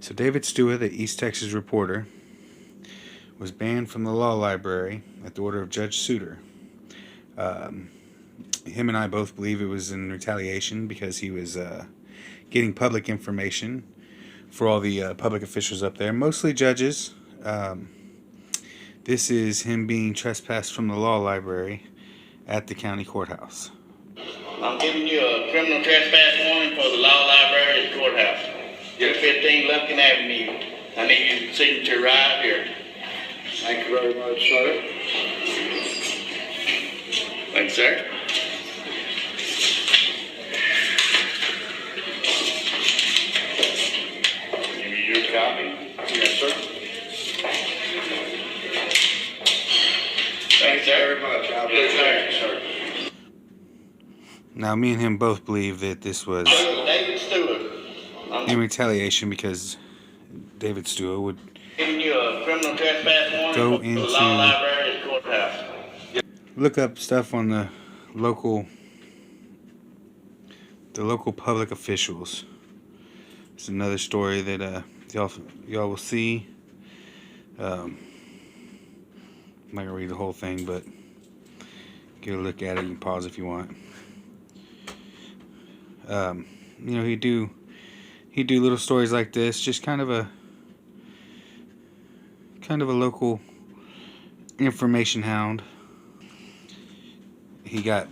So David Stua, the East Texas reporter, was banned from the law library at the order of Judge Souter. Him and I both believe it was in retaliation because he was getting public information for all the public officials up there, mostly judges. This is him being trespassed from the law library at the county courthouse. I'm giving you a criminal trespass warning for the law library at the courthouse. You're 15 Lufkin Avenue. I need your signature right here. Thank you very much, sir. Thanks, sir. Give me your copy. Yes, sir. Thanks, sir. Very much. I appreciate it, sir. Now, me and him both believe that this was David Stewart. in retaliation because David Stua would Giving you a criminal trespass warning Go for the into- law library at the courthouse. look up stuff on the local public officials. It's another story that y'all will see. I'm not gonna read the whole thing, but get a look at it. You can pause if you want. He'd do little stories like this, just kind of a local information hound. The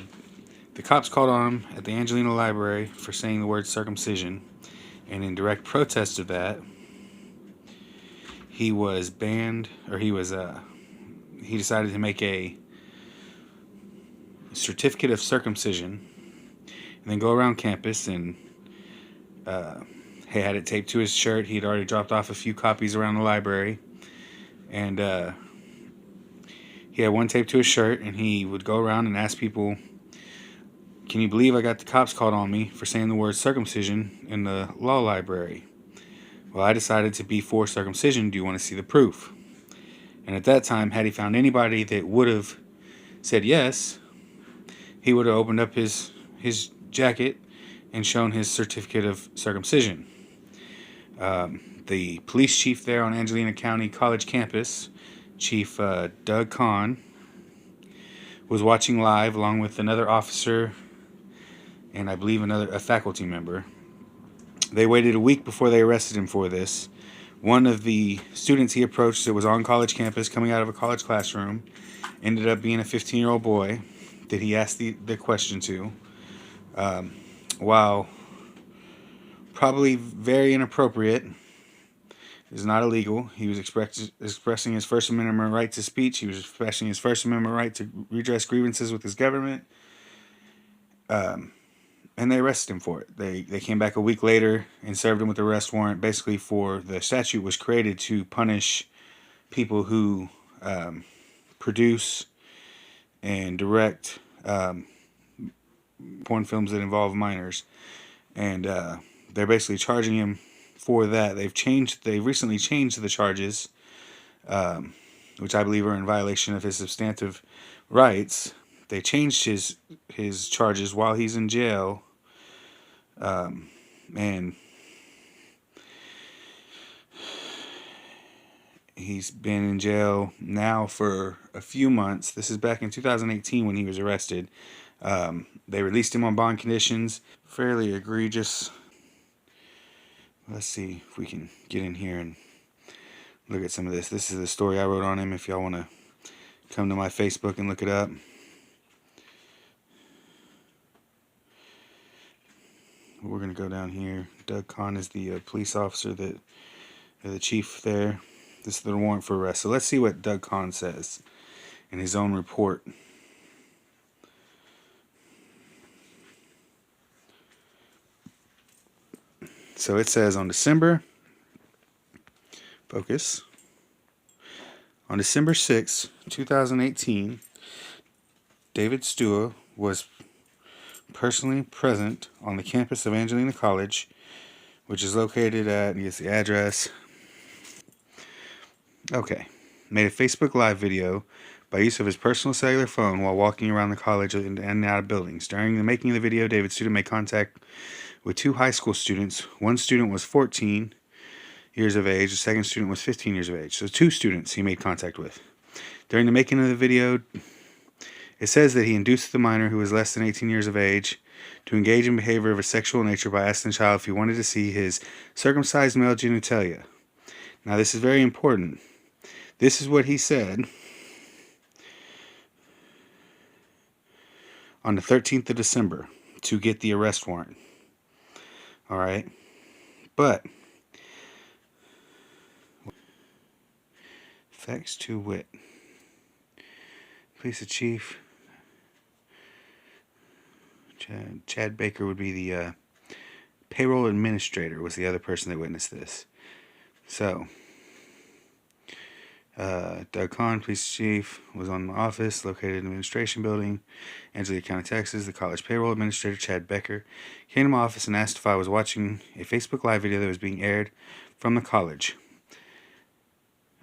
cops called on him at the Angelina library for saying the word circumcision, and in direct protest of that, he was banned, or he decided to make a certificate of circumcision and then go around campus, and he had it taped to his shirt. He had already dropped off a few copies around the library, and he had one taped to his shirt, and he would go around and ask people, "Can you believe I got the cops called on me for saying the word circumcision in the law library? Well, I decided to be for circumcision. Do you want to see the proof?" And at that time, had he found anybody that would have said yes, he would have opened up his jacket and shown his certificate of circumcision. The police chief there on Angelina County College campus, Chief Doug Kahn, was watching live along with another officer and I believe a faculty member. They waited a week before they arrested him for this. One of the students he approached that was on college campus coming out of a college classroom ended up being a 15-year-old boy that he asked the question to. While probably very inappropriate, is not illegal. He was expressing his First Amendment right to speech. He was expressing his First Amendment right to redress grievances with his government. And they arrested him for it. They came back a week later and served him with an arrest warrant, basically for the statute was created to punish people who produce and direct porn films that involve minors. And they're basically charging him for that. They've recently changed the charges, which I believe are in violation of his substantive rights. They changed his charges while he's in jail, and he's been in jail now for a few months. This is back in 2018 when he was arrested. They released him on bond conditions. Fairly egregious. Let's see if we can get in here and look at some of this. This is the story I wrote on him if y'all want to come to my Facebook and look it up. We're going to go down here. Doug Kahn is the police officer the chief there. This is the warrant for arrest. So let's see what Doug Kahn says in his own report. So it says on December 6, 2018, David Stua was personally present on the campus of Angelina College, which is located at, I guess the address. Okay. Made a Facebook Live video by use of his personal cellular phone while walking around the college and out of buildings. During the making of the video, David Student made contact with two high school students. One student was 14 years of age. The second student was 15 years of age. So 2 students he made contact with. During the making of the video, it says that he induced the minor, who was less than 18 years of age, to engage in behavior of a sexual nature by asking the child if he wanted to see his circumcised male genitalia. Now, this is very important. This is what he said on the 13th of December to get the arrest warrant. All right? But facts to wit. Police chief Chad Baker would be the payroll administrator, was the other person that witnessed this. So, Doug Kahn, police chief, was on the office located in the administration building, Angelina County, Texas. The college payroll administrator, Chad Baker, came to my office and asked if I was watching a Facebook Live video that was being aired from the college.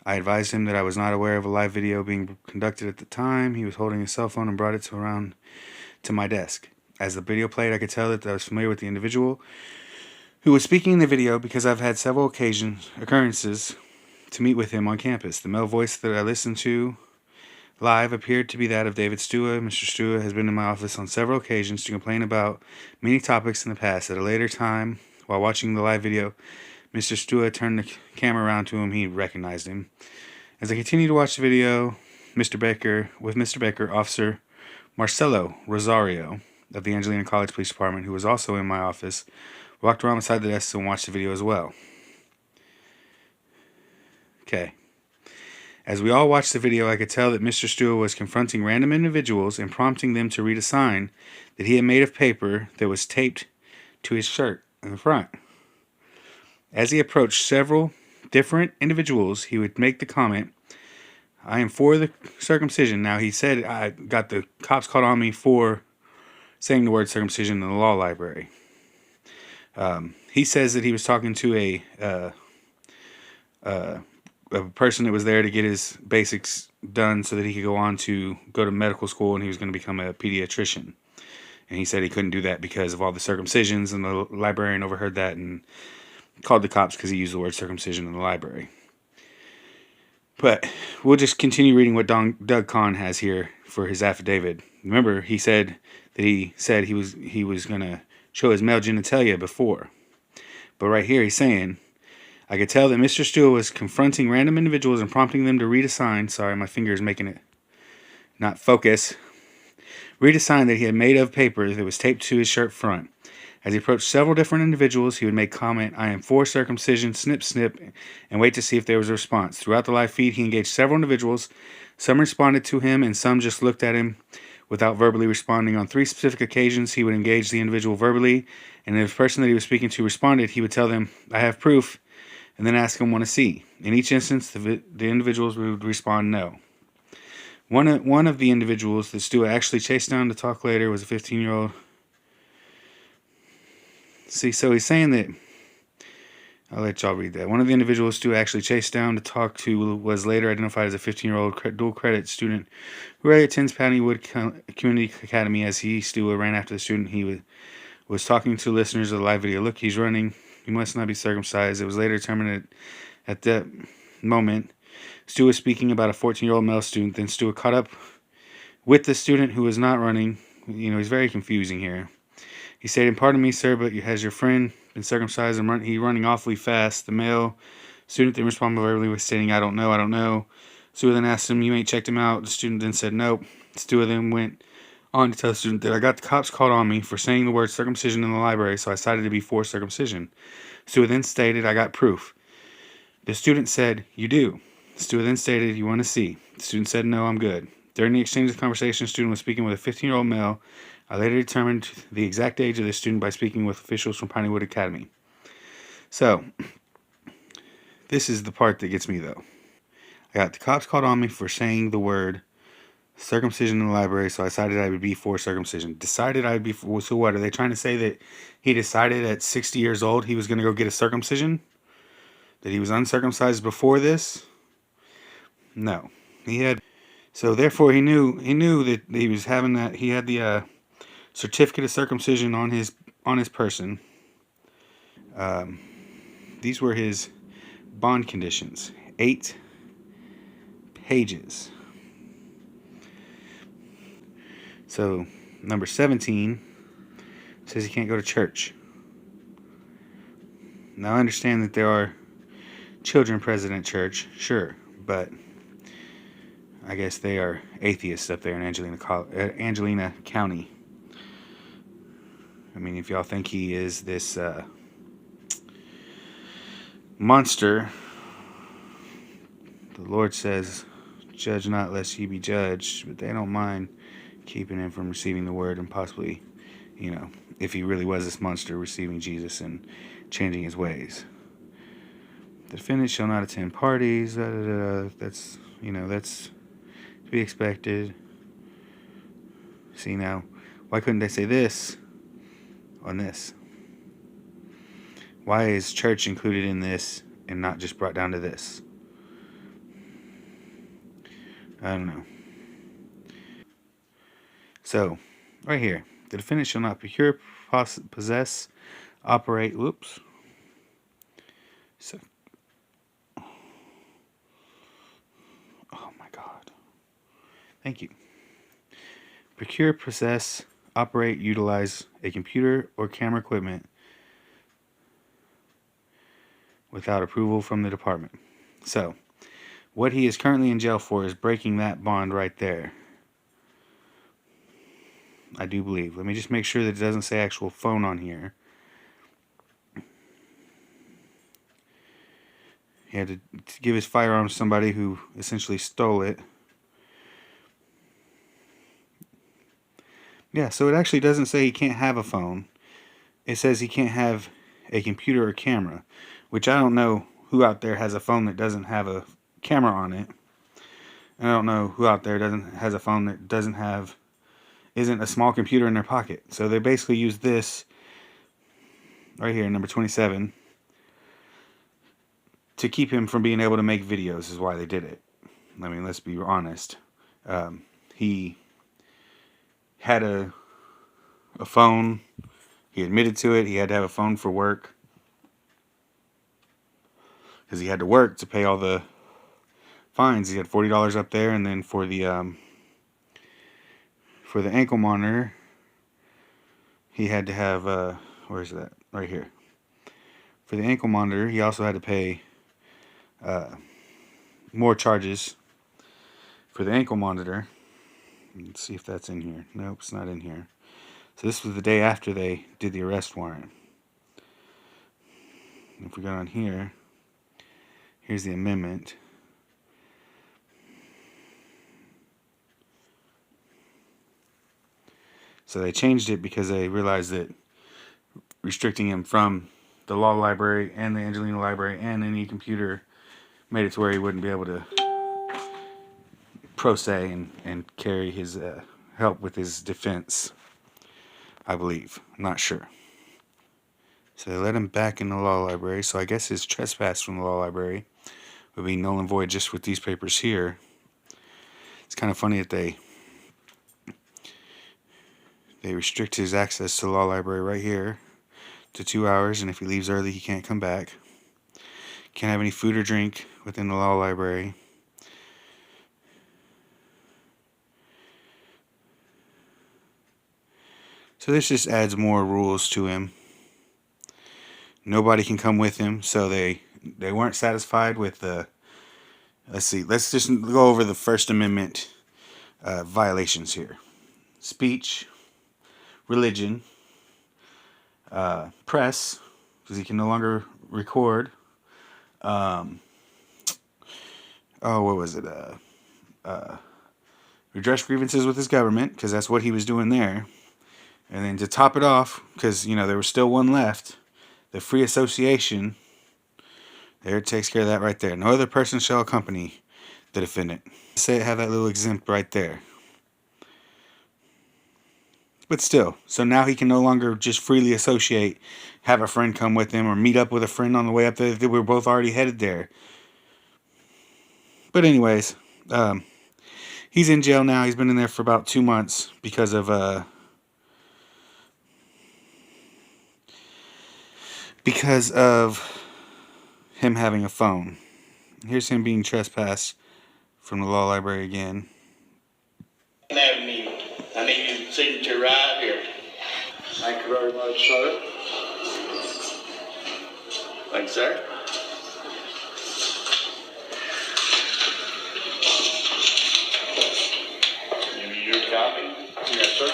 I advised him that I was not aware of a live video being conducted at the time. He was holding his cell phone and brought it around to my desk. As the video played, I could tell that I was familiar with the individual who was speaking in the video because I've had several occurrences to meet with him on campus. The male voice that I listened to live appeared to be that of David Stua. Mr. Stua has been in my office on several occasions to complain about many topics in the past. At a later time, while watching the live video, Mr. Stua turned the camera around to him. He recognized him. As I continued to watch the video, Mr. Baker, Officer Marcelo Rosario of the Angelina College Police Department, who was also in my office, walked around beside the desk and watched the video as well. Okay. As we all watched the video, I could tell that Mr. Stua was confronting random individuals and prompting them to read a sign that he had made of paper that was taped to his shirt in the front. As he approached several different individuals, he would make the comment, "I am for the circumcision." Now, he said, I got the cops called on me for saying the word circumcision in the law library. He says that he was talking to a person that was there to get his basics done so that he could go to medical school, and he was going to become a pediatrician. And he said he couldn't do that because of all the circumcisions, and the librarian overheard that and called the cops because he used the word circumcision in the library. But we'll just continue reading what Doug Kahn has here for his affidavit. Remember, he said that he was going to show his male genitalia before. But right here he's saying, I could tell that Mr. Stua was confronting random individuals and prompting them to read a sign. Sorry, my finger is making it not focus. Read a sign that he had made of paper that was taped to his shirt front. As he approached several different individuals, he would make comment, "I am for circumcision," snip, snip, and wait to see if there was a response. Throughout the live feed, he engaged several individuals. Some responded to him, and some just looked at him without verbally responding. On 3 specific occasions, he would engage the individual verbally, and if the person that he was speaking to responded, he would tell them, "I have proof," and then ask them, "Want to see?" In each instance, the individuals would respond, "No." One of the individuals that Stua actually chased down to talk later was a 15-year-old. See, so he's saying that, I'll let y'all read that. One of the individuals Stua actually chased down to talk to was later identified as a 15-year-old dual credit student who really attends Pattywood Community Academy. As Stua ran after the student, he was talking to listeners of the live video. "Look, he's running. He must not be circumcised." It was later determined at that moment, Stua was speaking about a 14-year-old male student. Then Stua caught up with the student who was not running. He's very confusing here. He stated, "Pardon me, sir, but has your friend been circumcised? He's running awfully fast." The male student then responded verbally with stating, I don't know. Stua then asked him, "You ain't checked him out?" The student then said, "Nope." Stua then went on to tell the student that, "I got the cops called on me for saying the word circumcision in the library, so I decided to be for circumcision." Stua then stated, "I got proof." The student said, "You do." Stua then stated, "You want to see?" The student said, "No, I'm good." During the exchange of conversation, the student was speaking with a 15-year-old male. I later determined the exact age of the student by speaking with officials from Pineywood Academy. So, this is the part that gets me, though. I got the cops called on me for saying the word circumcision in the library, so I decided I would be for circumcision. Decided I'd be for, so what? Are they trying to say that he decided at 60 years old he was going to go get a circumcision? That he was uncircumcised before this? No. So therefore he knew that he was having that, he had the certificate of circumcision on his person. These were his bond conditions. 8 pages. So, number 17 says he can't go to church. Now, I understand that there are children present at church, sure, but I guess they are atheists up there in Angelina County. I mean, if y'all think he is this monster, the Lord says, judge not lest ye be judged, but they don't mind keeping him from receiving the word and possibly, if he really was this monster, receiving Jesus and changing his ways. The defendant shall not attend parties. That's to be expected. See now, why couldn't they say this on this? Why is church included in this and not just brought down to this? I don't know. So, right here, the defendant shall not procure, possess, operate. Whoops. So, oh my God. Thank you. Procure, possess, operate, utilize a computer or camera equipment without approval from the department. So, what he is currently in jail for is breaking that bond right there. I do believe. Let me just make sure that it doesn't say actual phone on here. He had to give his firearm to somebody who essentially stole it. Yeah, so it actually doesn't say he can't have a phone. It says he can't have a computer or camera, which I don't know who out there has a phone that doesn't have a camera on it. And I don't know who out there has a phone that isn't a small computer in their pocket. So they basically use this right here, number 27, to keep him from being able to make videos is why they did it. I mean, let's be honest. He had a phone. He admitted to it. He had to have a phone for work because he had to work to pay all the fines. He had $40 up there, and then for the ankle monitor, he had to have where is that? Right here. For the ankle monitor, he also had to pay more charges for the ankle monitor. Let's see if that's in here. Nope, it's not in here. So this was the day after they did the arrest warrant. If we go on here, here's the amendment. So they changed it because they realized that restricting him from the law library and the Angelina library and any computer made it to where he wouldn't be able to pro se and carry his help with his defense, I believe. I'm not sure. So they let him back in the law library. So I guess his trespass from the law library would be null and void just with these papers here. It's kind of funny that they restrict his access to the law library right here to 2 hours, and if he leaves early, he can't come back. Can't have any food or drink within the law library. So this just adds more rules to him. Nobody can come with him, so they weren't satisfied with the. Let's see. Let's just go over the First Amendment violations here: speech, religion, press, because he can no longer record. What was it? Redress grievances with his government, because that's what he was doing there. And then to top it off, because there was still one left, the free association. There, it takes care of that right there. No other person shall accompany the defendant. Say it have that little exempt right there. But still, so now he can no longer just freely associate, have a friend come with him, or meet up with a friend on the way up there. We're both already headed there. But anyways, he's in jail now. He's been in there for about 2 months because of him having a phone. Here's him being trespassed from the law library again. Avenue. I need your signature right here. Thank you very much, sir. Thanks, sir. Give me your copy. Yes, sir.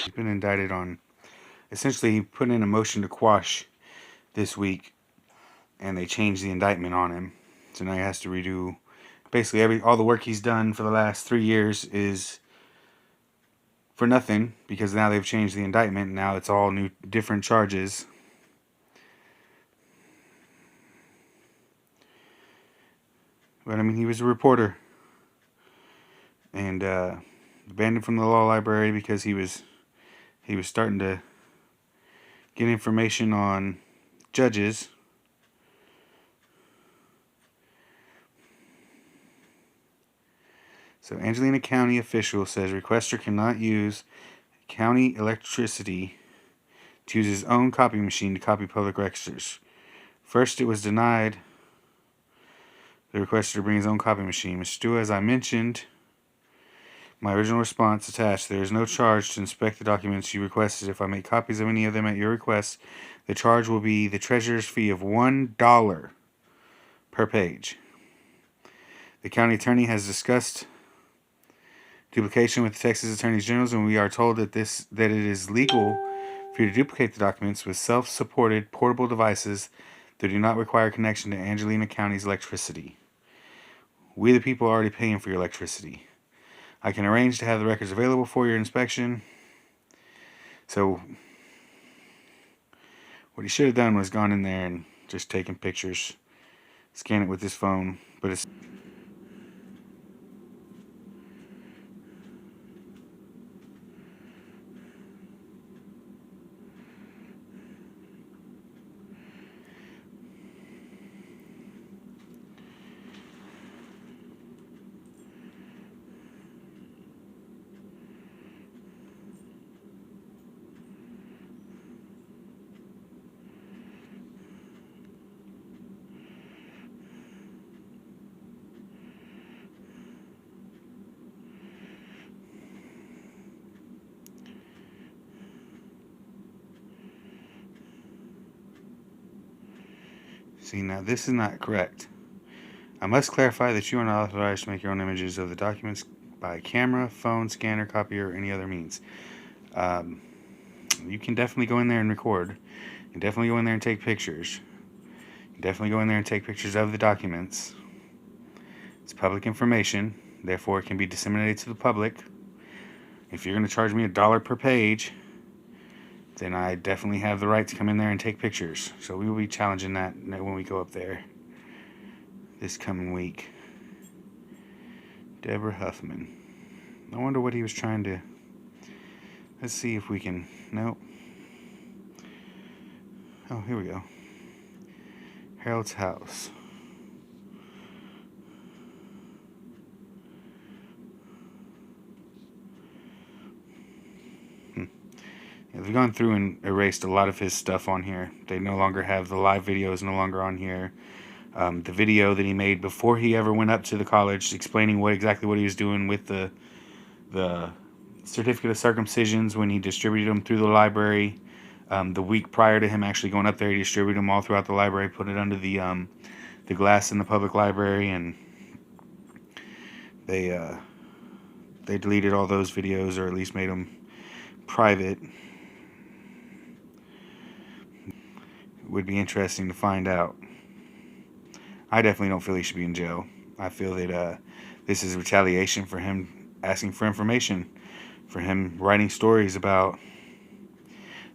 He's been indicted on, essentially, he put in a motion to quash this week, and they changed the indictment on him. So now he has to redo basically all the work he's done for the last 3 years is for nothing, because now they've changed the indictment. Now it's all new, different charges. But I mean, he was a reporter, and banned him from the law library because he was starting to get information on judges. So Angelina County official says requester cannot use county electricity to use his own copy machine to copy public records. First, it was denied the requester to bring his own copy machine. Mr. Stua, as I mentioned, my original response attached, there is no charge to inspect the documents you requested. If I make copies of any of them at your request, the charge will be the treasurer's fee of $1 per page. The county attorney has discussed duplication with the Texas Attorneys General, and we are told that it is legal for you to duplicate the documents with self-supported portable devices that do not require connection to Angelina County's electricity. We the people are already paying for your electricity. I can arrange to have the records available for your inspection. So what he should have done was gone in there and just taken pictures, scan it with his phone, but it's see, now this is not correct. I must clarify that you are not authorized to make your own images of the documents by camera, phone, scanner, copier, or any other means. You can definitely go in there and record. You can definitely go in there and take pictures. You can definitely go in there and take pictures of the documents. It's public information, therefore it can be disseminated to the public. If you're going to charge me $1 per page, then I definitely have the right to come in there and take pictures. So we will be challenging that when we go up there this coming week. Deborah Huffman. I wonder what he was trying to... Let's see if we can... Nope. Oh, here we go. Harold's house. They've gone through and erased a lot of his stuff on here. They no longer have the live videos, no longer on here. The video that he made before he ever went up to the college, explaining exactly what he was doing with the certificate of circumcisions when he distributed them through the library. The week prior to him actually going up there, he distributed them all throughout the library, put it under the glass in the public library, and they deleted all those videos, or at least made them private. It would be interesting to find out. I definitely don't feel he should be in jail. I feel that this is retaliation for him asking for information, for him writing stories about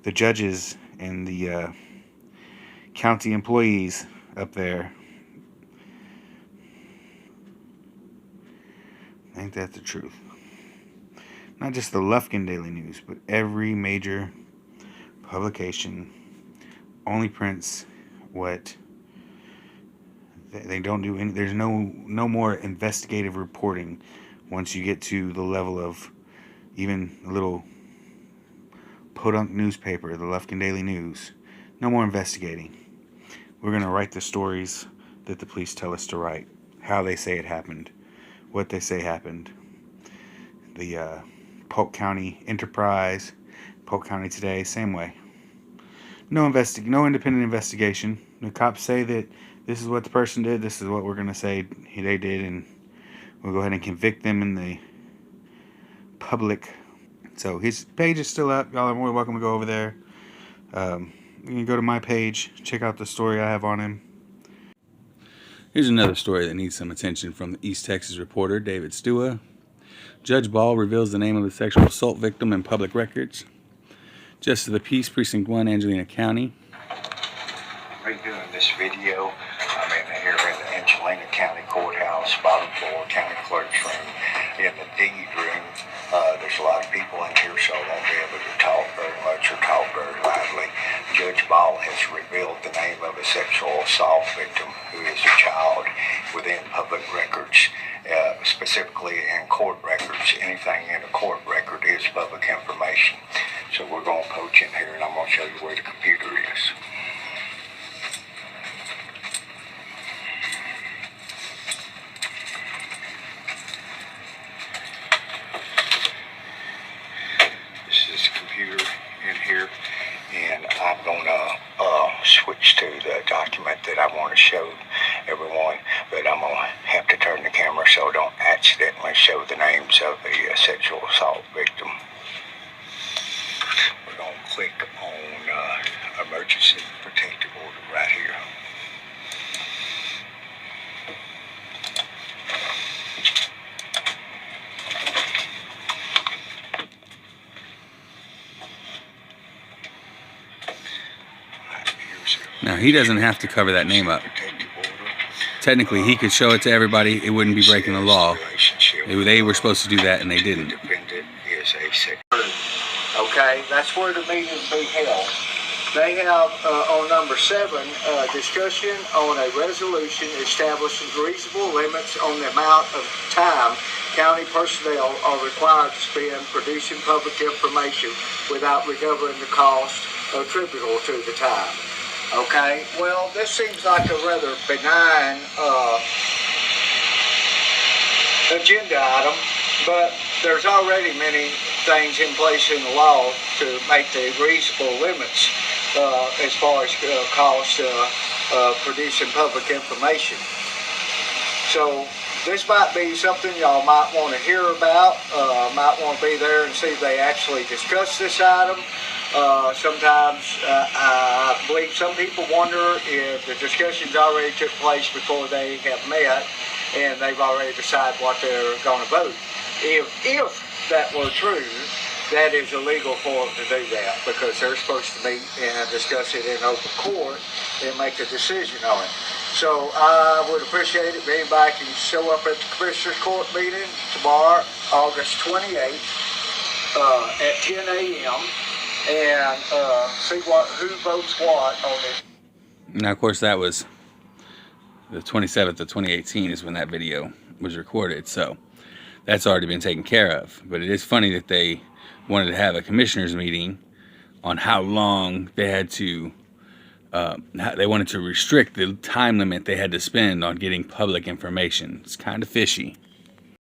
the judges and the county employees up there. Ain't that the truth? Not just the Lufkin Daily News, but every major publication only prints what they don't do. There's no more investigative reporting once you get to the level of even a little podunk newspaper, the Lufkin Daily News. No more investigating. We're going to write the stories that the police tell us to write. How they say it happened. What they say happened. The Polk County Enterprise, Polk County Today, same way. No independent investigation. The cops say that this is what the person did, this is what we're going to say they did, and we'll go ahead and convict them in the public. So his page is still up. Y'all are more welcome to go over there. You can go to my page, check out the story I have on him. Here's another story that needs some attention from the East Texas reporter, David Stua. Judge Ball reveals the name of the sexual assault victim in public records. Justice of the Peace, Precinct 1, Angelina County. Redoing this video. I'm here in the Angelina County Courthouse, bottom floor, county clerk's room. In the deed room, there's a lot of people in here, so I won't be able to talk very much or talk very loudly. Judge Ball has revealed the name of a sexual assault victim who is a child within public records, specifically in court records. Anything in a court record is public information. So we're going to poach in here, and I'm going to show you where the computer is. And I'm going to switch to the document that I want to show everyone, but I'm going to have to turn the camera so I don't accidentally show the names of the sexual assault victim. We're going to click on emergency protective order right here. Now, he doesn't have to cover that name up. Technically, he could show it to everybody. It wouldn't be breaking the law. They were supposed to do that, and they didn't. Okay, that's where the meeting will be held. They have, on number 7, discussion on a resolution establishing reasonable limits on the amount of time county personnel are required to spend producing public information without recovering the cost attributable to the time. Okay, well, this seems like a rather benign agenda item, but there's already many things in place in the law to make the reasonable limits as far as cost producing public information. So this might be something y'all might want to hear about, might want to be there and see if they actually discuss this item. Sometimes I believe some people wonder if the discussions already took place before they have met and they've already decided what they're going to vote. If that were true, that is illegal for them to do that because they're supposed to meet and discuss it in open court and make a decision on it. So I would appreciate it if anybody can show up at the Commissioner's Court meeting tomorrow, August 28th at 10 a.m. and see who votes what on it. Now, of course, that was the 27th of 2018 is when that video was recorded, so that's already been taken care of. But it is funny that they wanted to have a commissioners meeting on how long they had to, they wanted to restrict the time limit they had to spend on getting public information. It's kind of fishy.